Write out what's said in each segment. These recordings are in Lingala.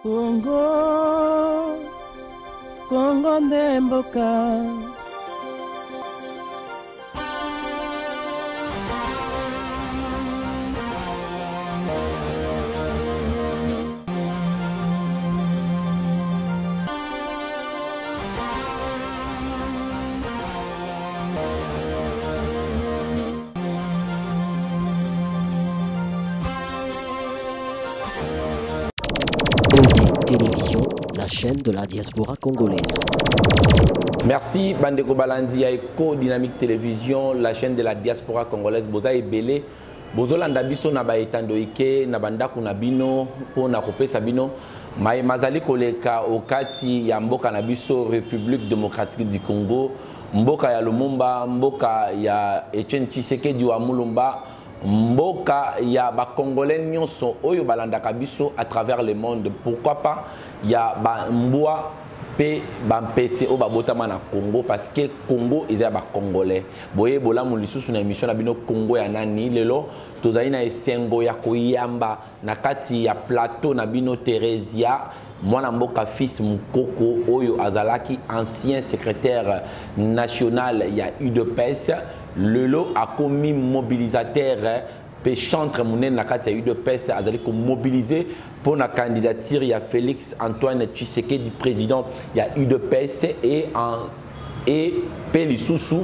Congo, Congo Ndemboka. Télévision, la chaîne de la diaspora congolaise. Merci Bandeko Balandi Eko Dynamique Télévision, la chaîne de la diaspora congolaise. Boza Ebele, Bozolanda biso na ba etando ike na bandaku na bino po na kopesa bino mazali koleka okati ya mboka na biso République démocratique du Congo, mboka ya Lumumba, mboka ya Etienne Tshisekedi wa Mulumba, mboka ya ba congolais nyonso oyo balanda kabiso à travers le monde. Pourquoi pas ya ba mbwa pe ba mpese o ba botama na Congo parce que Congo eza ba congolais. Boye bola mu lisusu na émission na bino Congo ya nani lelo tozali na esengo ya koyamba na kati ya plateau na bino Theresia mwana mboka fils Mukoko oyo azalaki ancien secrétaire national ya UDPS. Lelo a commis mobilisateur péchantre mounen na kati ya UDPS azali ko mobiliser pour la candidature ya Félix Antoine Tshisekedi président ya UDPS et Pelisusu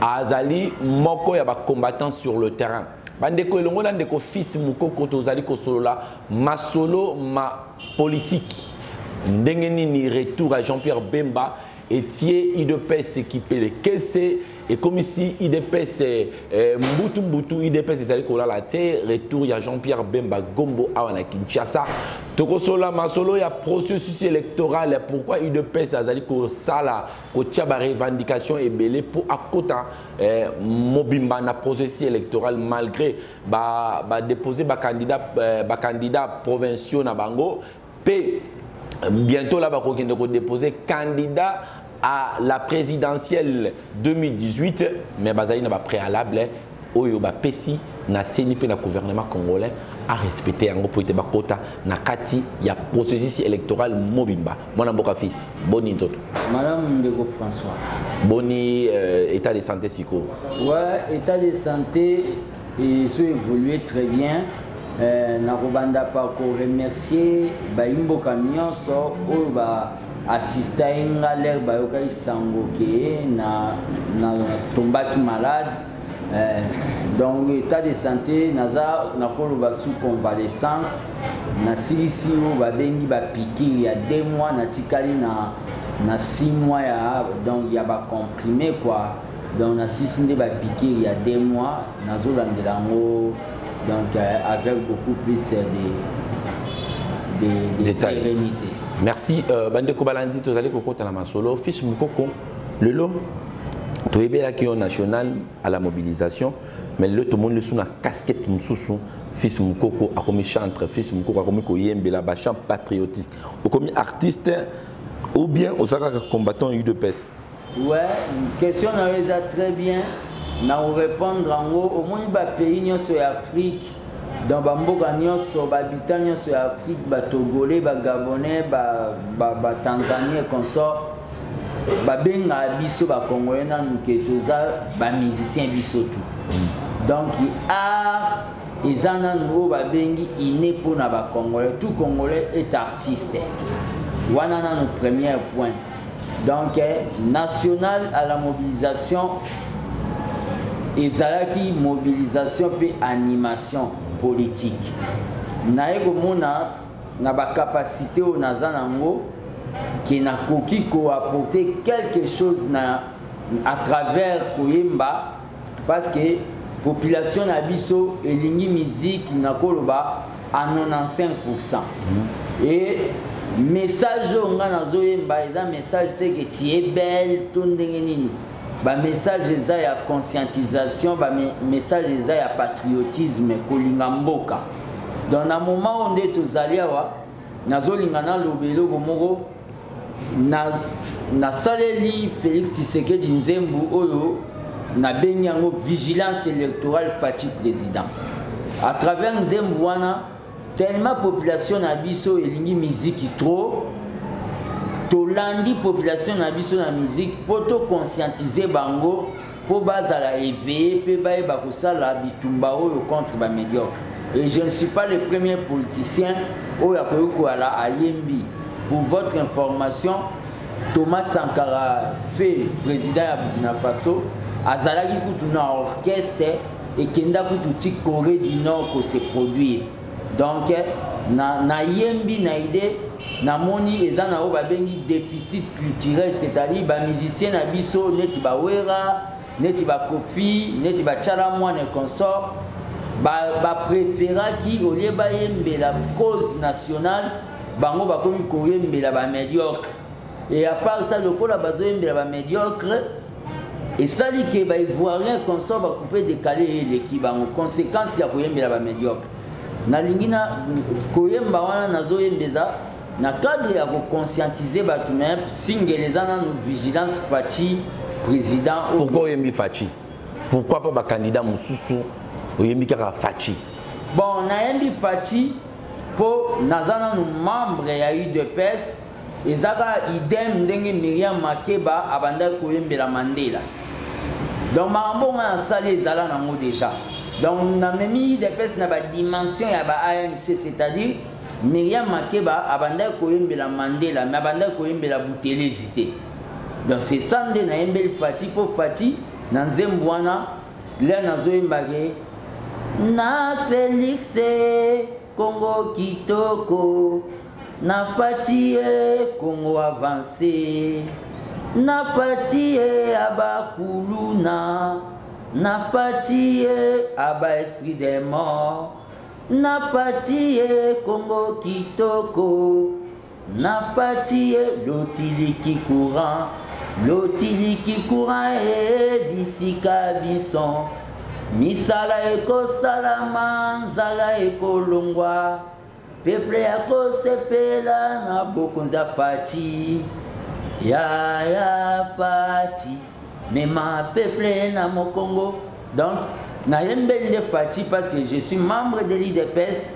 azali moko ya ba combattants sur le terrain. Bandeko elongo na ndeko fils Mukoko tozali ko solola masolo ma politique ndengeni ni retour à Jean-Pierre Bemba et tie UDPS équipé les caisses et comme ici IDPS Mbutu IDPS ezali ko la terre retour ya Jean-Pierre Bemba Gombo awana Kinshasa tokosola masolo ya processus électoral pourquoi IDPS azali ko sala ko tia ba revendication ebele pour akota mobimba na processus électoral malgré ba déposer ba candidat provinciaux na bango pe bientôt là ba ko déposer candidat à la présidentielle 2018, mais bazali na ba préalable oyo ba pesi na CNP na gouvernement congolais a respecté yango pour ite ba kota na kati ya processus électoral mobimba. Mwana mboka fils boni nzoto. Madame Ndeko François. Boni état de santé siko. Ouais, état de santé et ça évolué très bien. Na robanda pa ko remercier ba imboka nyonso oyo ba assista inga l'air bayoka isango ke na tombaki malade donc état de santé naza na koloba sous convalescence na silisi o babengi ba piqûre ya 2 mois na tikali na 6 mois ya donc ya ba comprimé quoi donc na silisi nde ba piqûre ya 2 mois nazolandela ngo donc avec beaucoup plus de sérénité. Merci. Bandeko Balandi, tu allez kokota na masolo. Fils Mukoko, le lot, tu es bien qui est national à la mobilisation, mais le tout le monde le sous na casquette moussou. Fils Mukoko a commis chantre, fils Mukoko a commis koyembe la bachant patriotique, ou commis artiste ou bien au saka combattant UDPS. Ouais, question n'a très bien. Na répondre en haut au moins ba pays nyonso ya Afrique. Dans Bamboka nyonso babitan nyonso ya Afrique ba Togolais ba Gabonais ba Tanzanie consort ba benga biso ba Congolais na nketoza ba musicien biso tout. Donc art ezana ngo ba bengi iné pour na ba Congolais, tout Congolais est artiste. Wana na notre premier point. Donc national à la mobilisation ezalaki mobilisation puis animation politique. Naego mona na ba capacité au nazanango qui na koki ko apporter quelque chose na à travers koyemba parce que population na biso elingi musique na koloba à 95%. Et message nga nazoyemba eza message te que tu es belle to ndenge nini. Ba message eza ya conscientisation, ba message eza ya patriotisme kolinga mboka. Dans un moment où on est aux aléas, nazolinga na lobelo moko na saleli Félix Tshisekedi Nzembo oyo na bengi yango vigilance électorale fati président. À travers Nzembo wana tellement population na biso elingi musique trop tolandi population na biso na musique pour to conscientiser bango pour bazala éveillé pe bayeba kosala bitumba oyo contre ba médiocre. Et je ne suis pas le premier politicien oyo akoyoko ala ayembi. Pour votre information, Thomas Sankara fait président ya Burkina Faso azalaki kutu na orchestre et kenda kutu ti Corée du Nord ko se produire. Donc na yembi na idée na moni ezana o babengi déficit culturel, c'est-à-dire ba musicien na biso neti ba Wera, neti ba Kofi, neti ba Chalamwa ne consort ba préféra qui au lieu ba yembe la cause nationale bango ba komi ko yembe la ba médiocre. Et à part ça le kola bazo yembe la ba médiocre et ça dit que ba ivoirien consort ba couper décaler l'équipe bango conséquence ya ko yembe la ba médiocre. Na lingina koyemba wana nazo yembeza na cadre ya conscientiser batu même singelezana no vigilance Fachi président. Pourquoi yembi Fachi? Pourquoi pas ba candidat mususu oyembi kaka Fachi? Bon na yembi Fachi pour nazana no membre ya UDPS ezaka idem ndenge Myriam Makeba abanda koyembela Mandela. Donc mambo nga salé ezala nango déjà. Donc, on a mis des personnes dans la dimension de l'ANC, c'est-à-dire Myriam Makeba abanda koyembe la Mandela, mais abanda koyembe la Boutelezité. Donc, c'est ça que na yembel Fati pour Fati, dans Zembouana, là na zoyembage, na Félix Congo Kitoko, na Fati Congo avancé, na Fati Abakuluna. Na fatié aba esprit des morts, na fatié Congo Kitoko, na fatié l'otiliki courant et d'ici Kabisson, misala eko salama, zala eko longwa, peuple yako sepela na bokonza fati, ya fati. Mais ma peuple na mon Congo. Donc, na yembende Fati parce que je suis membre de l'IDPS.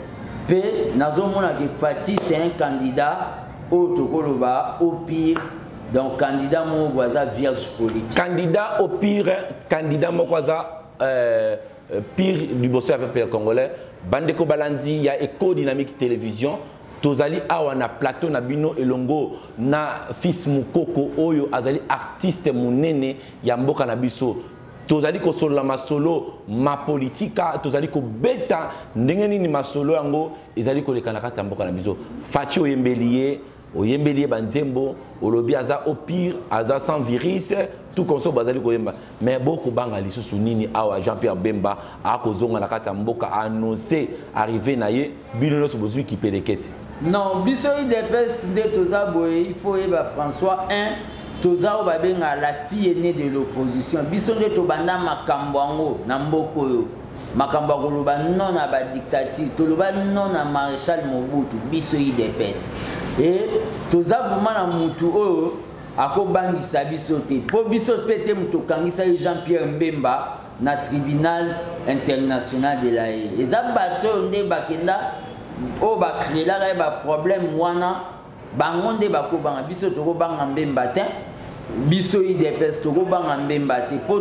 Pe nazomona que Fati c'est un candidat au Tokoloba au pire. Donc candidat mon voisin vierge politique. Candidat au pire, candidat mon voisin pire du bossé avec le Congolais. Bandeko Balandi, il y a Éco Dynamique Télévision. Tozali awa na plateau na bino elongo na fils Mukoko oyo azali artiste munene ya mboka na biso. Tozali ko solo masolo ma politika, tozali ko beta ndenge nini masolo yango ezali ko lekana kata mboka na biso. Fachi oyembeliye banzembo, olobi aza au pire, aza sans virus, tout konso bazali ko yemba. Mais beaucoup banga lisusu nini awa Jean-Pierre Bemba a kozonga na kata mboka annoncé arrivé na ye bino so bozui ki pelekesi. Non, biso IDPS de Toza Boye, il faut yeba François 1, Toza Obabenga, la fille aînée de l'opposition. Biso de Tobanda Makamboango, Namboko yo. Makamboango loba non na ba dictature, Toloba non na maréchal Mobutu, biso IDPS. Et Toza vraiment na mutu oyo, ako bangisa biso te. Po biso pete mutu kangisa Jean-Pierre Mbemba na tribunal international de la Haye. Eza bato nde bakenda o ba créer là ba problème wana bangonde ba ko banga biso to ko banga Mbemba te biso IDPS to ko banga Mbemba te po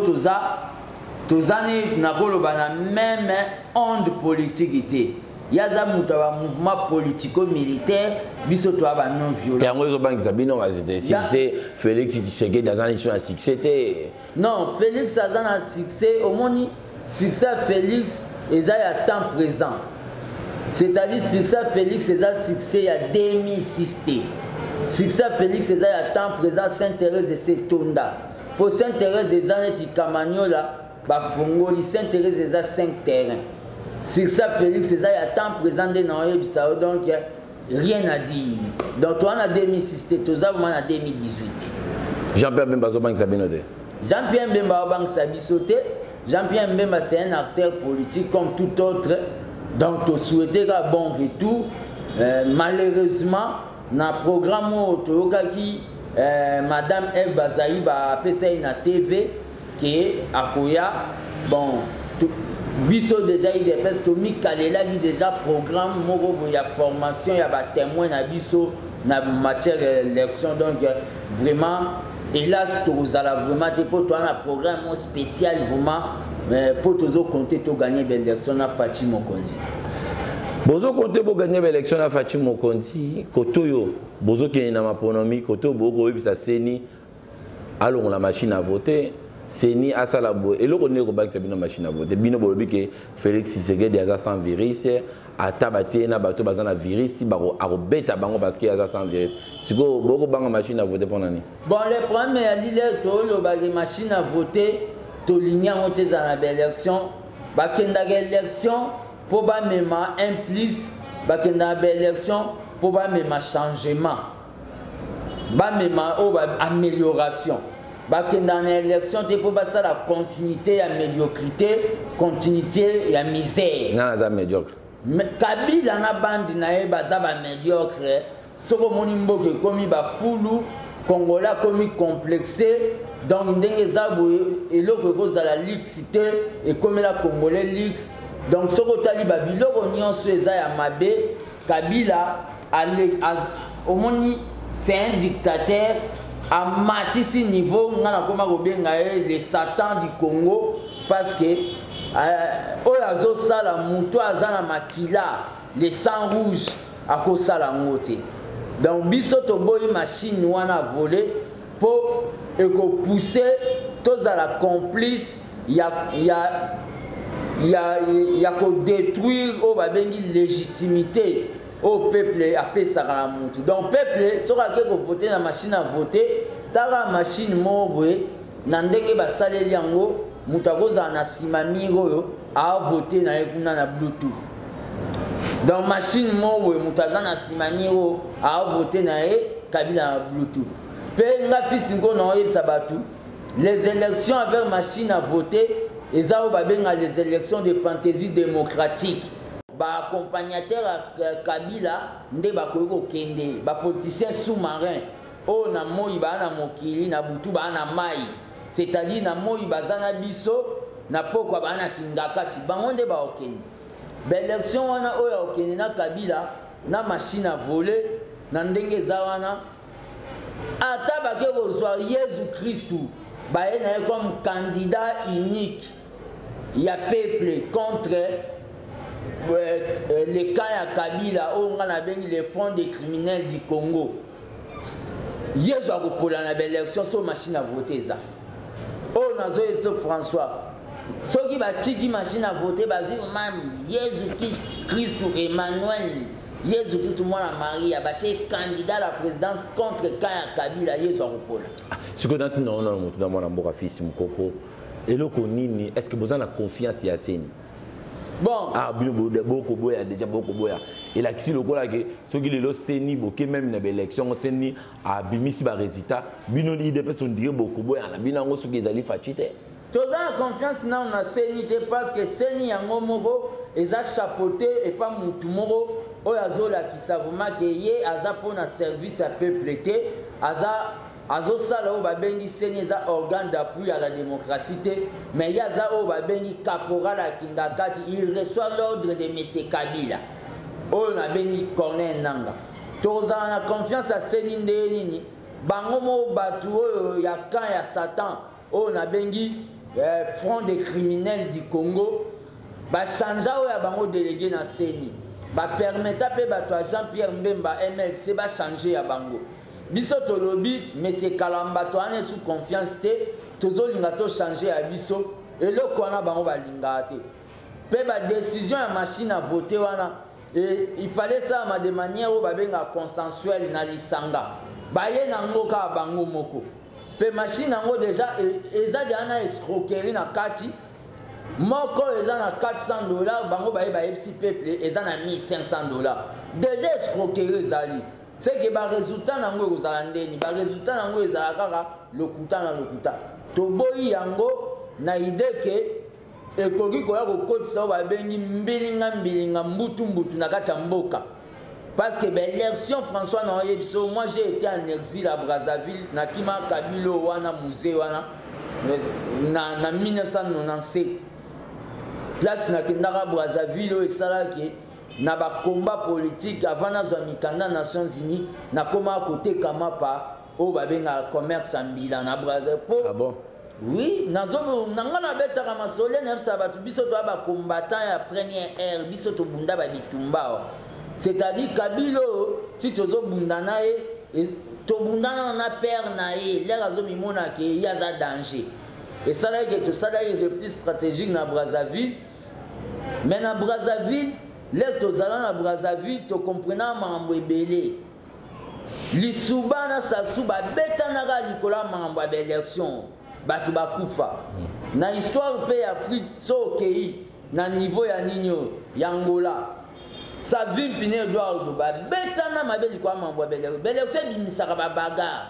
tozane na koloba na même onde politique te yaza muta ba mouvement politico militaire biso to ba non violent yango zo bangisa bino azite succès Félix Tshisekedi dans un émission à succès te non Félix a dans un succès au moni succès Félix eza ya temps présent. C'est-à-dire succès Félix c'est un succès à 2006. Succès Félix c'est à temps présent Sainte-Thérèse et Setonda. Pour Sainte-Thérèse et Zanetti Camagnola, Bafongoli, Sainte-Thérèse et 5 terrains. Succès Félix c'est à temps présent de Noé Bissau, donc rien à dire. Donc toi on a 2006, toi on a 2018. Jean-Pierre Bemba Zobang Sabinote. Jean-Pierre Bemba Zobang Sabisote. Jean-Pierre Bemba c'est un acteur politique comme tout autre. Donc, tu souhaitais un bon retour. Malheureusement, dans le programme qui Madame Eve Bazaï a fait ça na TV, qui est à Koya. Bon, biso déjà IDPS Tomi Kalela qui déjà programme moko ya formation ya ba témoin na biso na matière d'élection donc vraiment hélas tozala vraiment te pour toi un programme spécial vraiment pour tozo compter to gagner l'élection na Fachi Mokonzi. Bozo compter pour gagner l'élection na Fachi Mokonzi kotoyo bozo ki na maponomi koto boko yebisa seni allons la machine à voter. Seni asala bo eloko ne ko bakisa bino machine à voter bino bolobi ke Félix Tshisekedi aza sans virus atabati na bato bazana virus bako arobeta bango parce que aza sans virus siko boko banga machine à voter pour nani. Bon le problème ya dile to lo ba machine à voter to linia monter za na élection bakenda élection pour ba mema implice bakenda élection pour ba mema changement ba mema o ba amélioration. Dans l'élection, tu peux passer la continuité à médiocrité, continuité à misère. Non, c'est médiocre. Kabila na bandi na e bazaba médiocre. Soko monimbo ke komi ba fulu, Congolais komi complexé. Donc ndenge zabu eloko ko za la lixité et comme la Congolais lix. Donc soko tali ba biloko nyonso eza ya mabe. Kabila au moni c'est un dictateur. À matisi niveau ngana koma kobenga le Satan du Congo parce que oyazo sala muto azana makila le sang rouge ako sala ngote donc biso to boyi machine wana voler pour eko pousser tous à la complice ya ko détruire o babengi légitimité au peuple appelle ça la mutu. Donc peuple sera que voter la machine à voter, tara machine mobwe nandenge ba saleli yango mutakoza na simami goyo a voter na ekuna na Bluetooth. Donc machine mobwe mutaza na simami go a voter na Kabila na Bluetooth. Pe nga fisingo na oyebisa batu les élections avec machine à voter ezao babenga les élections de fantaisie démocratique. Ba accompagnateur Kabila nde ba koyoko kende ba politicien sous-marin o na moyi ba na mokili na butu ba na mai c'est-à-dire na moyi bazana biso na pokwa ba na kingakati bango nde ba okende ba élection wana o ya okende na Kabila na machine à voler na ndenge za wana ata ba ke bozwa Yesu Christu ba ena comme candidat unique ya peuple contre les cas à Kabila, on a béni les fonds des criminels du Congo. Hier, je vais pour la élection sur machine à voter. On a zoé François. Ceux qui battent qui machine à voter, même Jésus Christ ou Emmanuel, Jésus Christ ou moi la Marie a battu candidat à la présidence contre Kaya Kabila. Hier, je vais pour la. Ce que nous avons dans mon fils Mukoko, et le Konini, est-ce que vous avez la confiance à Yassine? Bon. Ah, beaucoup boya déjà beaucoup boya. Et là, si le coup là que ceux qui le seni beaucoup même dans l'élection seni a bimisi ba résultat, bino di des personnes dire beaucoup boya na binango ceux qui allient fatité. Tous en confiance dans la seni parce que seni yango moko eza chapeauté et pas mutu moko oyazola qui savuma que yé aza pona service à peuple té aza azo sala o babengi seni za organe d'appui à la démocratie mais il y a za o babengi caporal à Kindakati il reçoit l'ordre de monsieur Kabila o na bengi Corneille Nanga tous en confiance à seni ndeni bango mo batu o ya kan ya Satan o na bengi front des criminels du Congo ba chanja o ya bango délégué na seni ba permettre pe bato à Jean-Pierre Mbemba MLC ba changer ya bango. Biso tolobi monsieur Kalamba to ane sous confiance te tozo linga to changer à biso et le kona bango ba linga te pe ba décision ya machine à voter wana et il fallait ça de manière où ba benga consensuel na lisanga ba ye na ngoka bango moko pe machine ngo déjà eza jana escroquerie na kati moko eza na $400 bango ba ye ba epsi peuple eza na $1500 déjà escroquerie zali. C'est que les résultats n'ont pas été les résultats n'ont pas été lokuta na lokuta. Toboyi yango na idée que ekoki koya ko kotisa ba bengi mbilinga mbutu na kati mboka. Parce que l'élection François na yebiso moi j'ai été en exil à Brazzaville na kima Kabilo wana musée wana na 1997. place na kendaka Brazzaville et salaki na ba combat politique avant na zo mikanda Nations Unies na koma côté Kamapa o ba benga commerce ambila na Brazzaville. Ah bon? Oui, nazo nanga na betaka masole na sa batu biso to ba combattant ya première ère biso to bunda ba bitumba. C'est-à-dire Kabilo si tozo bunda na e to bunda na père na e les razo mimona ke ya za danger. Et ça là que tout ça là il repli stratégique na Brazzaville. Mais na Brazzaville, les tozala na Brazzaville to comprena mambo ebele. Lisuba na sasuba beta na ga likola mambo ya élection. Batu bakufa. Na histoire pe Afrique so kei na niveau ya ninyo yangola. Sa vie pine Edouard ba beta na mabeli kwa mambo ya élection. Élection bimisaka ba bagarre.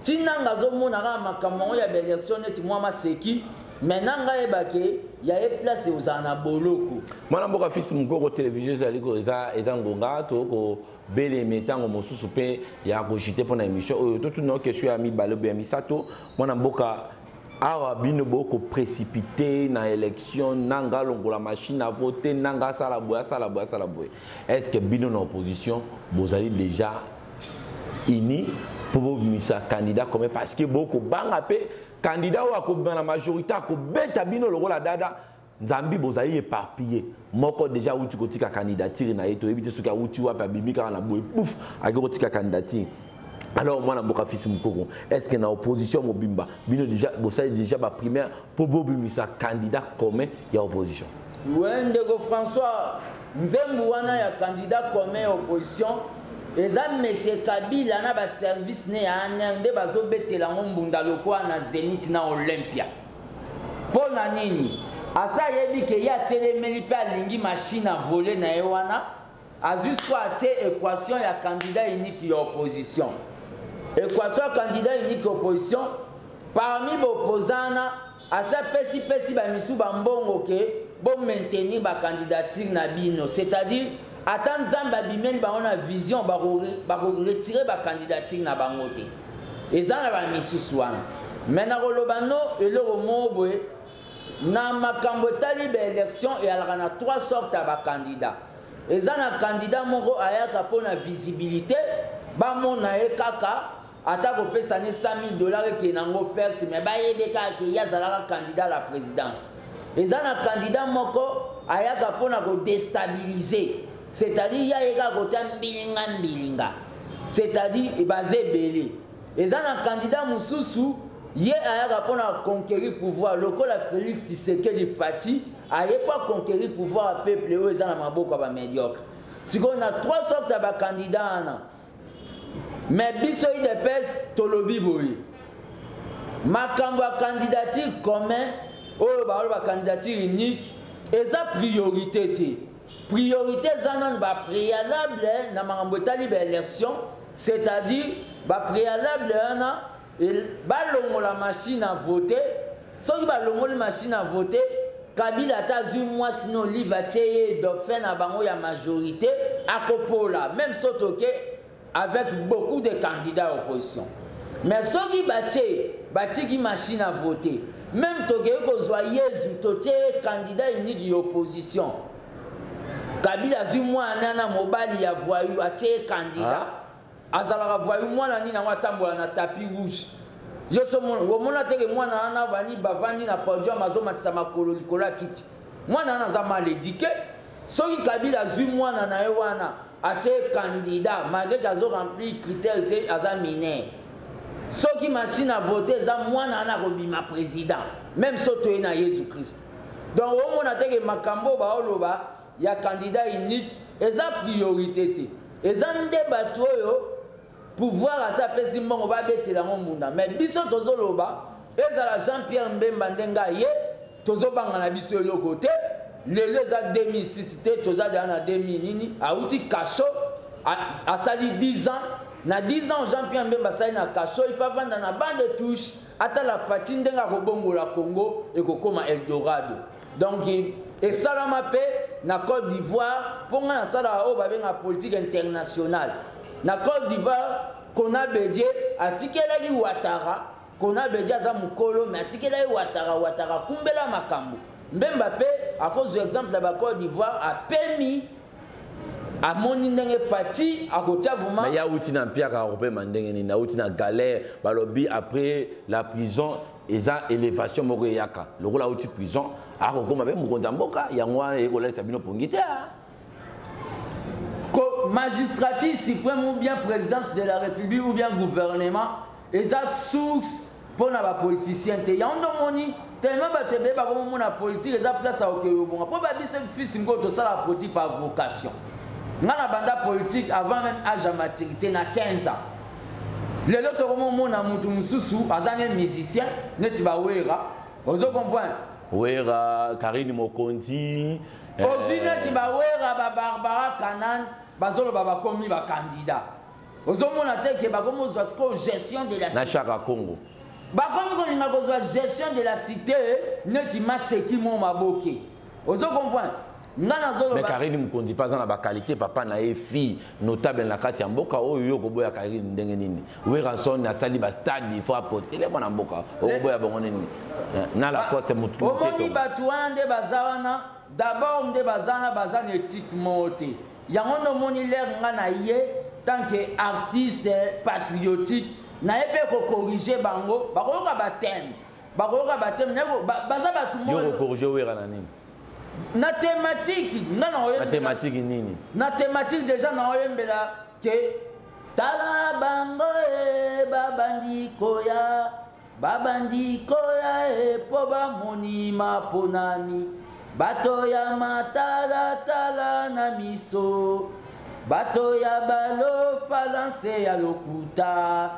Tinanga zo mona ga makambo ya élection neti mwa maseki. Maintenant ebake ya e place uzana boloko. Mwana mboka fils mukoko télévision zaliko eza ngonga to ko bele metango mosusu pe ya ko jité pona émission oyo to tout no question ya mi balobe ya misato mwana mboka awa bino boko précipité na élection nanga longola machine à voter nanga sala boya. Est-ce que bino na opposition bozali déjà ini pour misa candidat comme parce que boko banga pe candidat ou dans la majorité ko beta bino lokola dada nzambi bozali éparpillé moko déjà outi kotika candidature na yeto ebite soka outi wa pa bimika na boy pouf akotika candidature. Alors moi na mboka fils mukoko est-ce que na opposition mobimba bino déjà bozali déjà ba primaire pour bobimisa candidat commun ya opposition? Ouais ndeko François nzembu wana ya candidat commun opposition. Eza monsieur Kabila na ba service ne ya nde bazo betela ngombunda lokwa na Zenith na Olympia. Pona nini? Asa yebi ke ya telemeli pe alingi machine à voler na ewana. Azusko atie équation ya candidat unique ya opposition. Équation candidat unique opposition parmi opposants asa pesi ba misu ba mbongo ke bon maintenir ba candidature na bino, c'est-à-dire attends Zamba Bimel ba on a vision ba retirer ba candidature na bango te. Ezana ba misusu wana. Mena kolobano eloko mobwe na makambo tali ba élection et alaka na trois sortes ba candidats. Ezana candidat moko ayaka pona visibilité ba mona e kaka ata ko pesa ne $100,000 ke nango perte mais ba yebeka ke ya zalaka candidat à la présidence. Ezana candidat moko ayaka pona ko déstabiliser. C'est-à-dire ya eka kotia mbilinga c'est-à-dire basé belé eza na candidat mususu ye ayaka pona conquérir pouvoir lokola Félix Tshisekedi Fati aye pas conquérir pouvoir peuple oyo eza na maboko ba médiocre siko na trois sortes ba candidats na mais biso IDPS tolobi boye makambo ya candidature commun oyo ba candidature unique eza priorité te. Priorité zanon ba préalable na makambo tali ba élection, c'est-à-dire ba préalable na balongo la machine à voter, soki balongo la machine à voter, Kabila ta zu moi sinon li va tirer dauphin na bango ya majorité akopola même sotoke avec beaucoup de candidats opposition. Mais soki bati ki machine à voter, même toke ko zwa yezu tote candidat unique opposition. Kabila zu mwana na mobali ya voyou atie candidat azalaka voyou mwana ni na watambola na tapis rouge yo so mona teke mwana na bani bavandi na podium azomatisa makolo likola kiti mwana na za malédiqué soki Kabila zu mwana na ewana atie candidat malgré azo remplir critères que aza mineur soki machine à voter za mwana na kobima président même soto na Jésus Christ donc o mona teke makambo ba oloba ya candidat unique eza priorité te eza nde bato oyo pouvoir asa pesi mbongo ba betela ngombunda mais biso tozoloba ezala Jean-Pierre Mbemba ndenga ye tozobanga na biso eloko te lelo eza 2006 te tozala na 2000 nini auti kaso asali 10 ans na 10 ans Jean-Pierre Mbemba sali na kaso il faut vendre na bande de touche ata la fati ndenga kobongola Congo et kokoma Eldorado donc et salama pe na Côte d'Ivoire pour nga sala o babenga politique internationale na Côte d'Ivoire kona bedie atikelaki Ouattara kona bedie za mukolo mais atikelaki Ouattara kumbela makambo Mbemba pe à cause de l'exemple de la Côte d'Ivoire a permis à mon Fati à côté vraiment. Mais il y a aussi un Pierre européen mandenge ni na outi na galère balobi après la prison eza élévation moko yaka. Le rôle a outi prison a ko mabe mukonza mboka yangwa e ko laisa bino pongite a. Magistrature suprême ou bien présidence de la République ou bien gouvernement eza source pour na ba politicien te yando moni tellement ba tebe ba comme na politique eza place à okeyo bon pour ba biso fils ngoto ça la politique par vocation. Ngana banda politique avant même âge à maturité na 15 ans. Le loto comme mona mutu mususu azane musicien neti ba wera. Ozo comprendre? Wera Karine Mokonzi. Ozi neti ba wera ba Barbara Kanan bazolo baba komi ba candidat. Ozo mona te ke ba comme ozo ko gestion de la cité. Na Chaka Congo. Ba comme ko na ko gestion de la cité neti maseki mo maboke. Ozo comprendre? Mais Karine Mokonzi pas dans la qualité papa na fille notable na kati ya mboka oyo koboya Karine ndenge nini Weranson na sali ba stade il faut apostiller bona mboka oboya bongo nini na la coste mutu omoni batu wana nde bazawana d'abord nde bazana bazana éthiquement te yango no moni l'air nga na ye tant que artiste patriotique na epé ko corriger bango bakoyoka batem nego baza batu mo yo corriger Wera na nini na thématique na thématique nini na thématique déjà na oyembela ke tala bango babandi koya po ba monima ponani bato ya matala tala na miso bato ya balo falance ya lokuta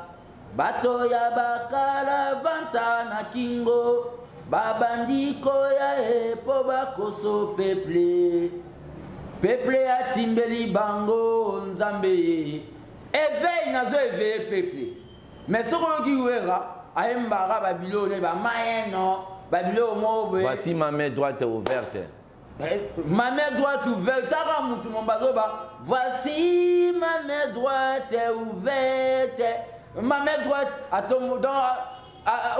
bato ya bakala vanta na kingo babandi koya po bakoso peuple atimbeli bango nzambe éveil nazo éveiller peuple mais soko ki wera ayembara babilone ba mayeno babilo mo voici ma main droite ouverte ma main droite ouverte tara mutu mombazoba voici ma main droite ouverte ma main droite atomo dans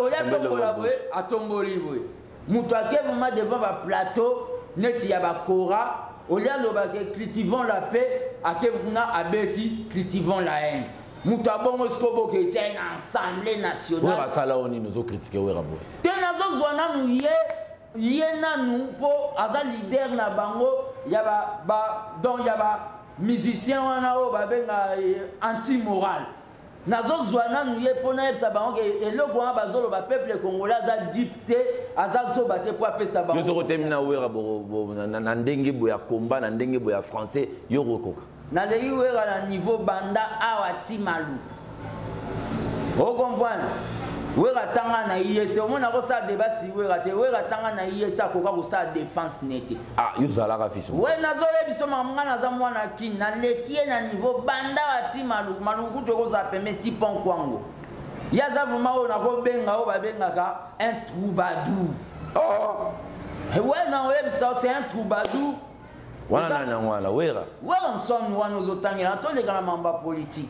oya tombola boye atomboli boye mutu akevuma devant ba plateau neti ya ba kora oya loba ke cultivons la paix akevuna abeti cultivons la haine mutu abongo skobo ke tient une assemblée nationale Wera sala oni nous critiquer Wera boye tenazo zwana nu ye nanu po aza leader na bango ya ba donc ya ba musicien wana o babenga anti moral nazo zwana nu ye pona yebisa bango ke eloko wana bazolo ba peuple congolais aza dipte aza zoba te po apesa bango yo soko temina Wera na ndenge boya combat na ndenge boya français yo rokoka na lei Wera na niveau banda awa timalu o comprendre Wera tanga na IEC au moins ça débat si Wera te Wera tanga na IEC akoka ko sa défense nete ah yo zala ka fils ouais nazo lebiso manga na za mwana kin na lekie na niveau banda ati maluku to ko za permet tipon kwango ya za vuma o na ko benga o ba benga ka un troubadour oh ouais na lebiso c'est un troubadour wana na wala Wera nson wana ozotangira to le kana mamba politique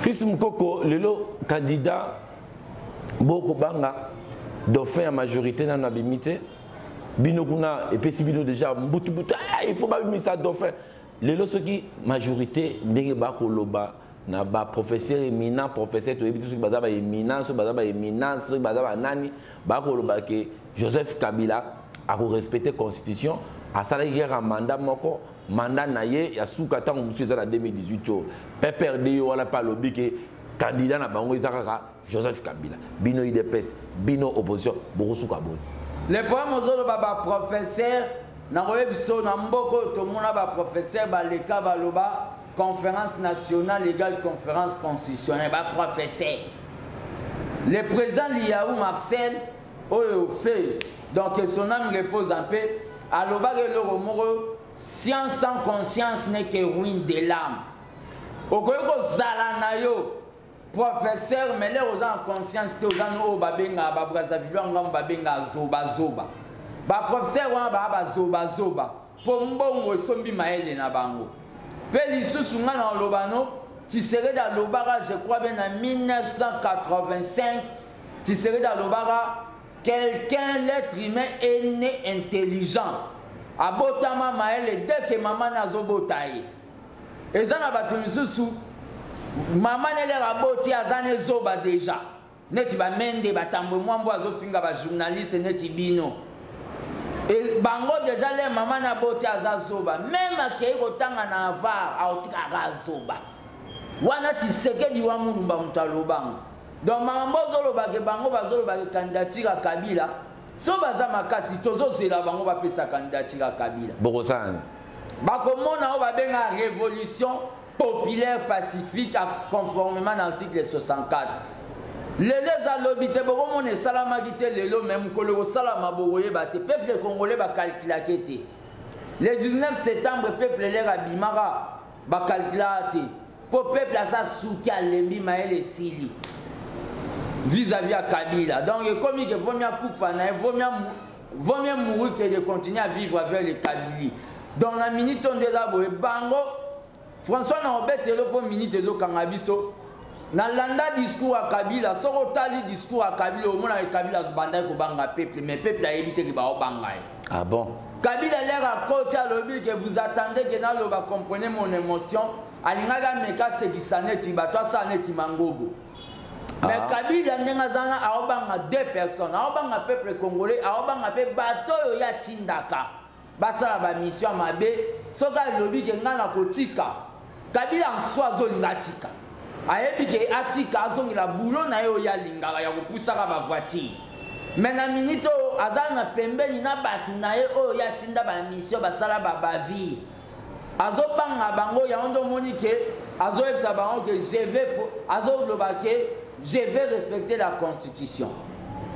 fils Mukoko lelo candidat Boko banga dauphin à majorité dans la bimité bino kuna et puis bino déjà butu il faut pas ça dauphin les lots qui majorité ndenge ba koloba na ba professeur éminent professeur to ebitu ba ba éminent so ba éminent so ba nani ba koloba que Joseph Kabila a respecté constitution a sala guerre mandat moko mandat naye ya soukata monsieur za 2018 PPRD wala pas lobby que candidat na bango izaka Joseph Kabila bino IDPS bino opposition bokosuka boni le problème ozolo ba professeur na koyebiso na mboko to mona ba professeur ba leka ba loba conférence nationale égale conférence constitutionnelle ba professeur le président Liaou Marcel oyo fait donc son âme repose en paix à loba que le romoro science sans conscience n'est que ruine de l'âme okoyoko zala na yo professeur mais les aux en conscience te aux babenga ba Brazzaville ngam babenga zoba ba professeur wa ba zoba pour mbongo sombi maele na bango pe lisusu nga na lobano tu serais dans l'Obara je crois bien en 1985 tu serais dans l'Obara quelqu'un, l'être humain est né intelligent. Abotama maele dès que maman nazo botaye. Ezana batumisusu maman elle raboti azane zoba déjà. Neti ba mende batambo mwambo azofinga ba journaliste neti bino. Et bango déjà les maman na boti azazoba même akei kotanga na avar aotika azoba. Wana tiseke di wa mulumba mutalobango. Donc mambo zoloba ke bango bazoloba ke candidature Kabila. So baza makasi tozo zela bango ba pesa candidature Kabila. Borosan. Bakomona o ba benga révolution populaire pacifique conformément à l'article 64. Les alobité bokomone salama kité lelo même koloko salama boye bate peuple congolais ba calculate. Le 19 septembre peuple les abimara ba calculate. Pour peuple asa souki alembi maele sili. Vis-à-vis à Kabila. Donc, comme il vaut mieux mourir que de continuer à vivre avec les Kabili. Dans la minute, on est là, Bango, François Nobet est là pour minute de Kangabiso. Dans l'anda discours à Kabila, Sorotali discours à Kabila, au moins Kabila Banda ko banga peuple, mais peuple a évité que ba banga. Ah bon? Kabila l'air à côté à l'objet que vous attendez que dans le va comprenez mon émotion. Alingaga meka segisane tibatwa sane kimangogo. Mais Kabila n'engazana aobanga 2 personnes, aobanga peuple congolais, aobanga pe bato yo ya tindaka. Basala ba mission mabe, soka lobi ke ngana kotika. Kabila en soi zo lingatika. Ayebi ke atika azongi la boulot na yo ya lingala ya kopusaka ba voiture. Mais na minute azana pembeni na batu na ye o ya tinda ba mission basala ba vie. Azobanga bango ya ondo monike, azo ebsa bango ke je vais azo lobake je vais respecter la constitution.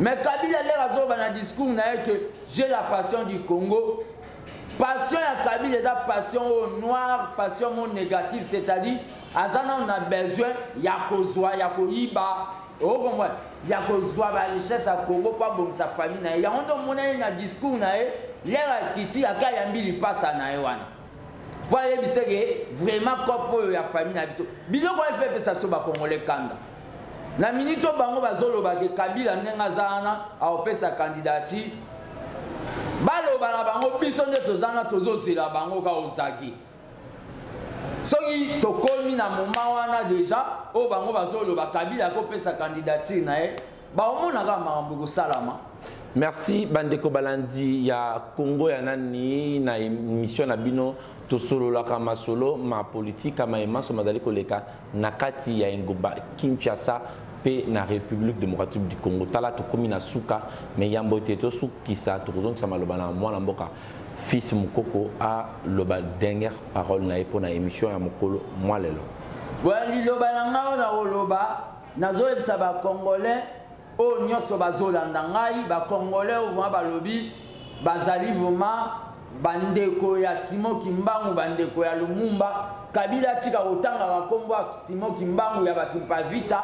Mais Kabila l'air dans un discours que j'ai la passion du Congo. Passion à Kabila, la passion au noir, passion au négatif, c'est-à-dire, on a besoin, Yakozwa, Yakoiba, il y a la richesse à Congo, pas bon sa famille. Il y a un discours, l'air qui a Kayambi, il passe à Naïwan. Voyez, c'est vraiment comme la famille. Bilo, il fait ça sur le Congolais Kanda. La minute où bango bazolo bake Kabila nenga zana aopesa candidature balo bana bango biso nde tozana tozozela bango ka ozaki soki tokomi na moma wana déjà o bango bazolo ba Kabila ko pesa candidature na ye ba omona ka makambo ko salama. Merci Bandeko Balandi ya Congo ya nani na émission na bino to solo la kama solo ma politique kama emaso madali koleka nakati ya Ngoba Kinshasa na République démocratique du Congo tala to komina suka mais yambo teto sukisa to kozon sama lobana mwana mboka fils mukoko a loba dernière parole na epo na émission ya mokolo mwalelo wali loba ngao na loba nazo ebisa ba congolais o nyoso bazolanda ngai ba congolais o ba lobi bazali vraiment bandeko ya Simon Kimbangu bandeko ya Lumumba Kabila tika otanga ba kombo Simon Kimbangu ya batumpa vita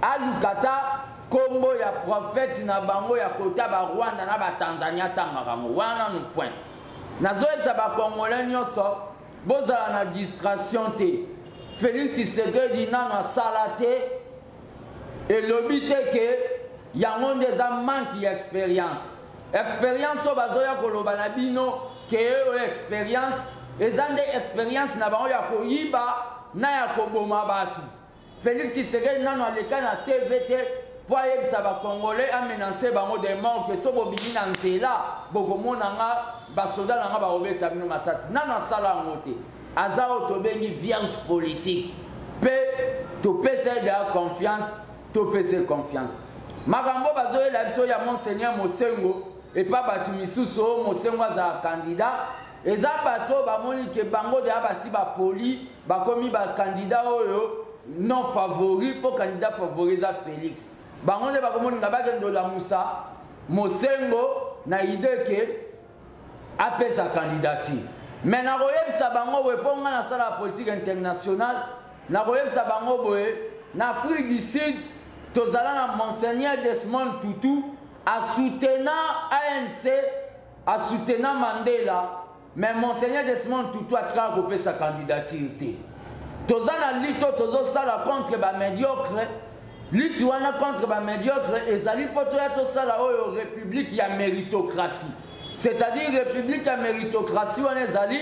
alukata kombo ya prophète na bango ya kota ba Rwanda na ba Tanzania tanga kango wana no point nazoyebisa ba congolais nyoso bozala na distraction te Félix Tshisekedi nana salate elobi te ke yango ndeza manque ya expérience o bazoya koloba na bino ke expérience ezande expérience na bango ya koyiba na ya koboma batu Félix Tshisekedi nano aleka na TVT pour ayebisa ba congolais a menacé bango des morts que so bobimi na nzela bokomona nga basoda na nga baobeta bino masasi nano asala yango te aza oyo tobengi vierge politique pe topesa de confiance topesa confiance makambo bazoyela biso ya monseigneur Mosengo epa batu misusu oyo Mosengo azala candidat eza bato bamoni ke bango deya basi bapoli bakomi bacandidat oyo non favori pour candidat favori za Félix bango nde bakomoni nga bakendola Musa Mosengo na idée ke apesa candidature mais nakoyebisa bango boye mpo nga nasala politique internationale nakoyebisa bango boye na Afrique du Sud tozala na Monseigneur Desmond Tutu a soutenant ANC a soutenant Mandela mais Monseigneur Desmond Tutu a tika kopesa candidature te tozana lito tozosala contre ba médiocre Lituana contre ba médiocre ezali poto ya tosala oyo république ya méritocratie. C'est-à-dire république ya méritocratie wana ezali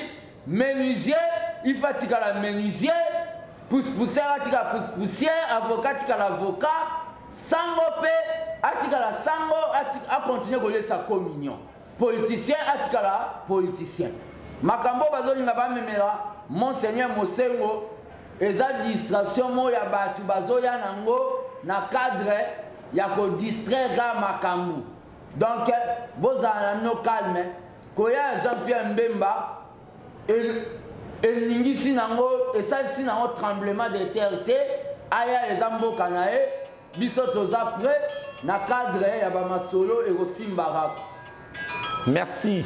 menuisier, il faut tikala menuisier, pousse-poussière atika pousse-poussière, avocat tikala avocat, sango pe atikala sango a continuer koler sa communion. Politicien atikala politicien. Makambo bazolinga ba memela Monseigneur Mosengo eza distraction mo ya batu bazoya nango na cadre ya ko distraire makambu. Donc bozala no calme koya Jean-Pierre Mbemba elingisi nango esalisi nango tremblement de terre te aya ezamboka na ye biso toza prêt na cadre ya ba masolo ekosimba. Merci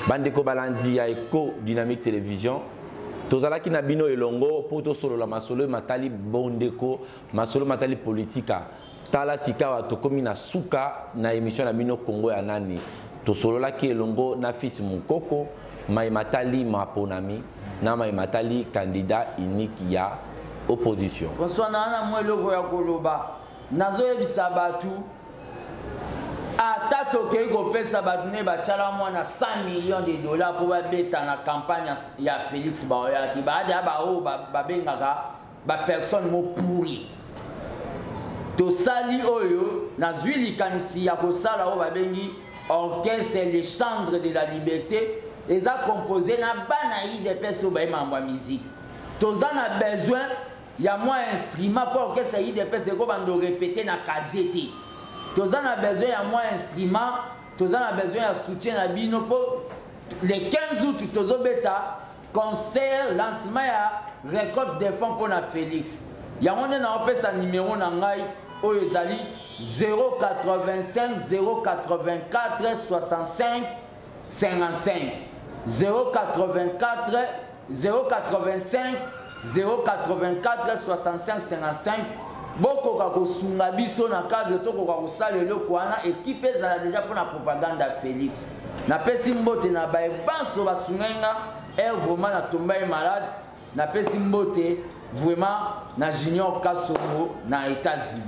bandeko balandi ya Eco Dynamique Télévision. Tozalaki na bino elongo pour to solo la masolo matali bondeko masolo matali politika tala sika to komi na suka na émission na bino Congo ya nani to solo la ki elongo na fils Mukoko mai matali maponami na mai matali candidat unique ya opposition. François nana mweloko ya koloba nazo ebisa batu ata tokei kopesa bato ne batiala mwana 100 millions de dollars pour babeta na campagne ya Félix Baoyaki baada bao babengaka ba personne mo pourri tosali oyo nazwi likanisi ya kosala oyo babengi orchestre les chandres de la liberté eza composé na bana IDPS oyo bayemamba musique toza na besoin ya mwa instrument pour orchestre IDPS eko bando répéter na kazete. Tous a besoin de moins instruments, tous a besoin de soutien à bino pour les 15 août, tous au bêta, concert, lancement et récolte des fonds pour la Félix. Il y a un numéro nangai au Ezali 085 084 65 55 084 085 084 65 55. Boko kako sunga biso na cadre to ko kako salelo kwana équipe ezala déjà pour la propagande à Félix. Na pesi mbote na bae banso basunga vraiment na tomba est malade. Na pesi mbote vraiment na Junior Kasongo na États-Unis.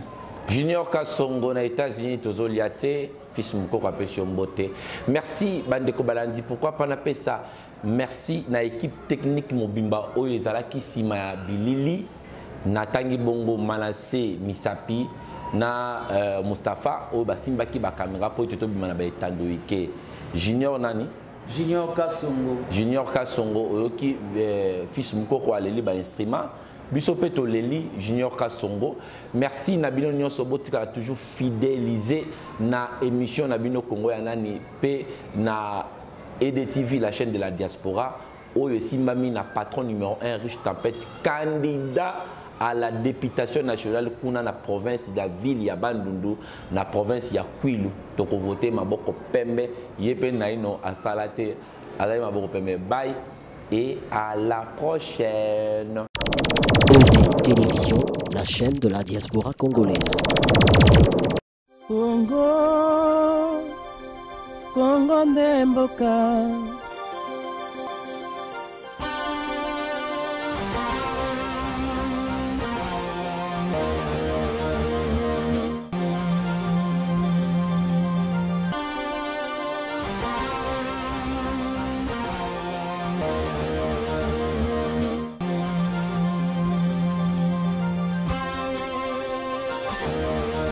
Junior Kasongo na États-Unis tozoliate fils Mukoko apesi mbote. Merci bandeko balandi pourquoi pas na pesa. Merci na équipe technique mobimba oyo ezalaki sima ya bilili. Na Tangi Bongo Manassé Misapi na Mustafa o basimbaki ba caméra po toto bimana ba etando ike Junior nani Junior Kasongo oyoki fils Mukoko aleli ba instrument biso peto leli Junior Kasongo. Merci na bino nyonso botika toujours fidélisé na émission na bino Congo ya nani pe na EDTV la chaîne de la diaspora oyo simbami na patron numéro 1 Riche Tempête candidat à la députation nationale kuna na province de la ville ya Bandundu na province ya Kwilu toko voter maboko pembe yepe naino asalate azali maboko pembe. Bye et à la prochaine. OD Télévision, la chaîne de la diaspora congolaise. Congo Ndemboka